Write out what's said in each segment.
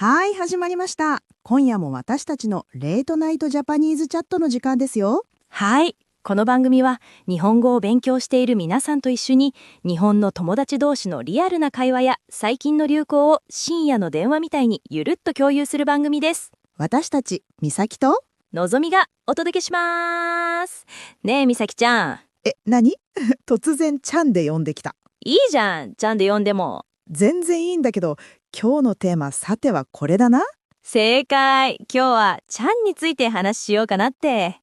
はい、始まりました。今夜も私たちのレートナイトジャパニーズチャットの時間ですよ。はい。この番組は日本語を勉強している皆さんと一緒に日本の友達同士のリアルな会話や最近の流行を深夜の電話みたいにゆるっと共有する番組です。私たち、みさきと、のぞみがお届けします。ねえみさきちゃん。何突然ちゃんで呼んできた。いいじゃん。ちゃんで呼んでも。全然いいんだけど、今日のテーマ、さてはこれだな。正解。今日はちゃんについて話しようかなって。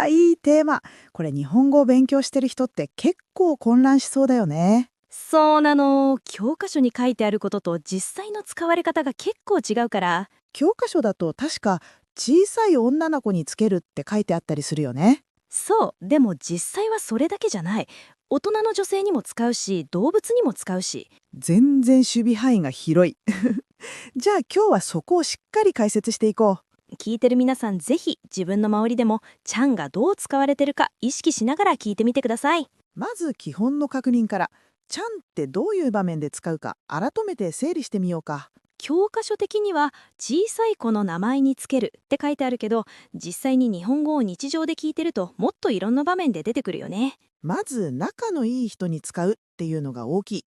いいテーマ。これ日本語を勉強してる人って結構混乱しそうだよね。そうなの。教科書に書いてあることと実際の使われ方が結構違うから。教科書だと確か小さい女の子につけるって書いてあったりするよね。そう。でも実際はそれだけじゃない。大人の女性にも使うし、動物にも使うし。全然守備範囲が広い。じゃあ今日はそこをしっかり解説していこう。聞いてる皆さんぜひ自分の周りでもちゃんがどう使われてるか意識しながら聞いてみてください。まず基本の確認から、ちゃんってどういう場面で使うか改めて整理してみようか。教科書的には小さい子の名前につけるって書いてあるけど、実際に日本語を日常で聞いてるともっといろんな場面で出てくるよね。まず仲のいい人に使うっていうのが大きい。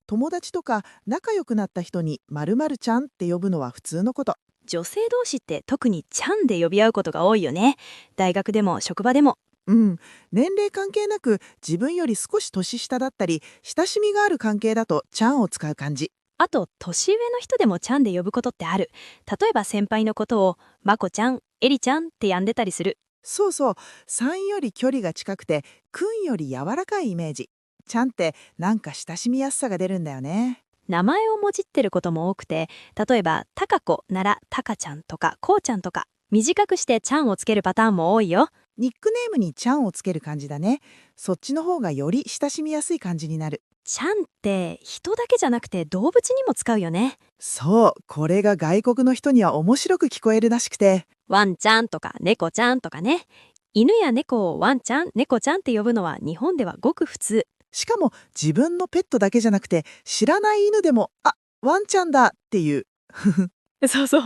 友達とか仲良くなった人に〇〇ちゃんって呼ぶのは普通のこと。女性同士って特にちゃんで呼び合うことが多いよね。大学でも職場でも。うん、年齢関係なく自分より少し年下だったり親しみがある関係だとちゃんを使う感じ。あと年上の人でもちゃんで呼ぶことってある。例えば先輩のことをまこちゃん、えりちゃんって呼んでたりする。そうそう、さんより距離が近くてくんより柔らかいイメージ。ちゃんってなんか親しみやすさが出るんだよね。名前をもじってることも多くて、例えばたかこならたかちゃんとかこうちゃんとか、短くしてちゃんをつけるパターンも多いよ。ニックネームにちゃんをつける感じだね。そっちの方がより親しみやすい感じになる。ちゃんって人だけじゃなくて動物にも使うよね。そう、これが外国の人には面白く聞こえるらしくて。ワンちゃんとか猫ちゃんとかね。犬や猫をワンちゃん、猫ちゃんって呼ぶのは日本ではごく普通。しかも自分のペットだけじゃなくて知らない犬でもワンちゃんだっていう。そうそう。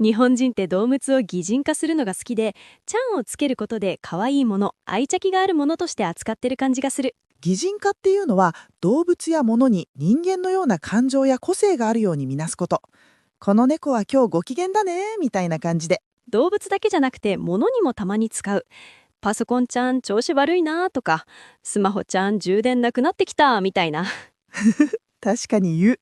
日本人って動物を擬人化するのが好きで、ちゃんをつけることで可愛いもの、愛着があるものとして扱ってる感じがする。擬人化っていうのは動物や物に人間のような感情や個性があるように見なすこと。この猫は今日ご機嫌だねみたいな感じで。動物だけじゃなくて物にもたまに使う。パソコンちゃん調子悪いなとか、スマホちゃん充電なくなってきたみたいな。確かに言う。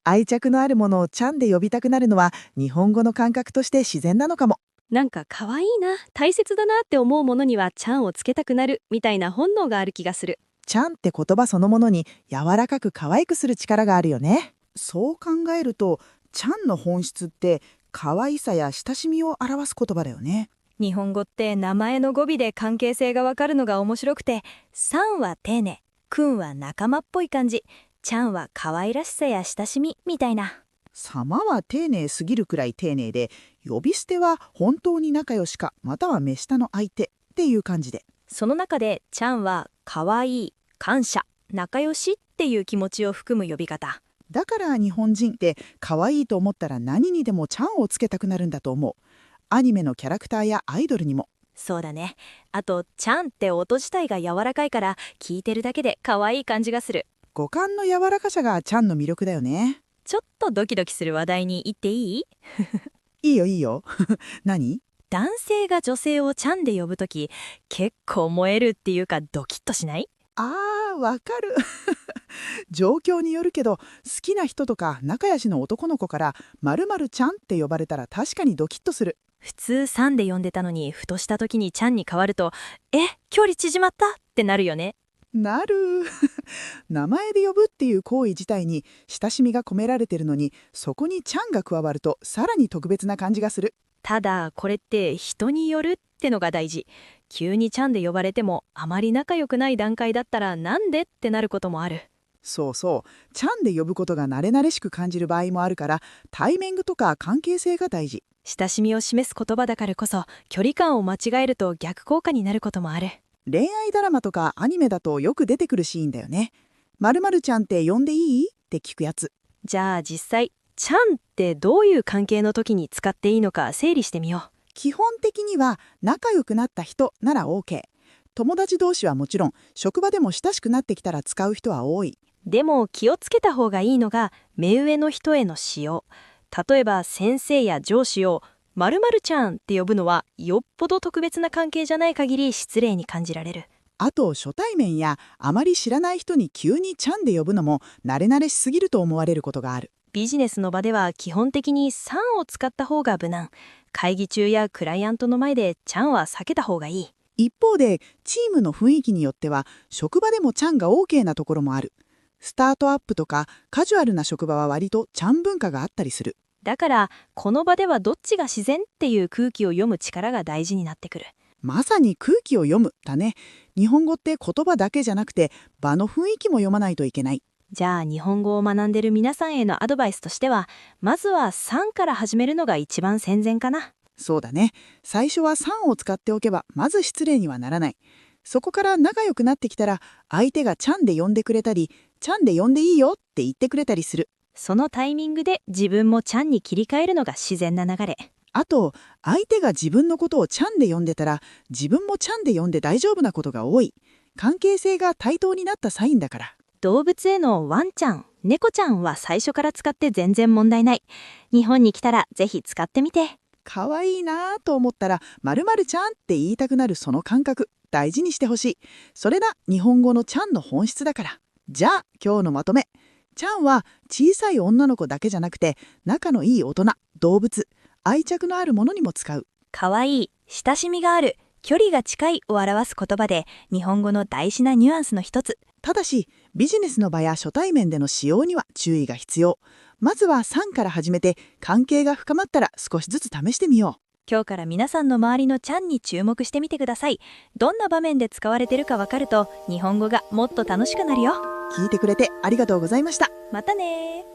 愛着のあるものをちゃんで呼びたくなるのは日本語の感覚として自然なのかも。なんか可愛いな、大切だなって思うものにはちゃんをつけたくなるみたいな本能がある気がする。ちゃんって言葉そのものに柔らかく可愛くする力があるよね。そう考えると、ちゃんの本質って可愛さや親しみを表す言葉だよね。日本語って名前の語尾で関係性がわかるのが面白くて、さんは丁寧、くんは仲間っぽい感じ、ちゃんは可愛らしさや親しみみたいな。様は丁寧すぎるくらい丁寧で、呼び捨ては本当に仲良しかまたは目下の相手っていう感じで。その中でちゃんは可愛い、感謝、仲良しっていう気持ちを含む呼び方。だから日本人って可愛いと思ったら何にでもちゃんをつけたくなるんだと思う。アニメのキャラクターやアイドルにも。そうだね。あとちゃんって音自体が柔らかいから聞いてるだけで可愛い感じがする。五感の柔らかさがちゃんの魅力だよね。ちょっとドキドキする話題に行っていい？いいよいいよ。何？男性が女性をちゃんで呼ぶとき結構燃えるっていうかドキッとしない？わかる。状況によるけど、好きな人とか仲良しの男の子から〇〇ちゃんって呼ばれたら確かにドキッとする。普通さんで呼んでたのにふとした時にちゃんに変わると距離縮まったってなるよね。なる。名前で呼ぶっていう行為自体に親しみが込められてるのに、そこにちゃんが加わるとさらに特別な感じがする。ただこれって人によるってのが大事。急にちゃんで呼ばれてもあまり仲良くない段階だったらなんでってなることもある。そうそう、ちゃんで呼ぶことが慣れ慣れしく感じる場合もあるから、タイミングとか関係性が大事。親しみを示す言葉だからこそ距離感を間違えると逆効果になることもある。恋愛ドラマとかアニメだとよく出てくるシーンだよね。〇〇ちゃんって呼んでいいって聞くやつ。じゃあ実際ちゃんってどういう関係の時に使っていいのか整理してみよう。基本的には仲良くなった人なら OK。友達同士はもちろん、職場でも親しくなってきたら使う人は多い。でも気をつけた方がいいのが目上の人への使用。例えば先生や上司を〇〇ちゃんって呼ぶのはよっぽど特別な関係じゃない限り失礼に感じられる。あと初対面やあまり知らない人に急にちゃんで呼ぶのも慣れ慣れしすぎると思われることがある。ビジネスの場では基本的にさんを使った方が無難。会議中やクライアントの前でちゃんは避けた方がいい。一方でチームの雰囲気によっては職場でもちゃんが OK なところもある。スタートアップとかカジュアルな職場は割とちゃん文化があったりする。だからこの場ではどっちが自然っていう空気を読む力が大事になってくる。まさに空気を読むだね。日本語って言葉だけじゃなくて場の雰囲気も読まないといけない。じゃあ日本語を学んでる皆さんへのアドバイスとしては、まずはさんから始めるのが一番戦前かな。そうだね。最初はさんを使っておけばまず失礼にはならない。そこから仲良くなってきたら相手がちゃんで呼んでくれたり、ちゃんで呼んでいいよって言ってくれたりする。そのタイミングで自分もちゃんに切り替えるのが自然な流れ。あと、相手が自分のことをちゃんで呼んでたら自分もちゃんで呼んで大丈夫なことが多い。関係性が対等になったサインだから。動物へのワンちゃん、猫ちゃんは最初から使って全然問題ない。日本に来たらぜひ使ってみて。可愛いなぁと思ったら〇〇ちゃんって言いたくなるその感覚、大事にしてほしい。それが日本語のちゃんの本質だから。じゃあ今日のまとめ。ちゃんは小さい女の子だけじゃなくて仲のいい大人、動物、愛着のあるものにも使う。かわいい、親しみがある、距離が近いを表す言葉で日本語の大事なニュアンスの一つ。ただしビジネスの場や初対面での使用には注意が必要。まずはさんから始めて関係が深まったら少しずつ試してみよう。今日から皆さんの周りのちゃんに注目してみてください。どんな場面で使われてるかわかると日本語がもっと楽しくなるよ。聞いてくれてありがとうございました。またね。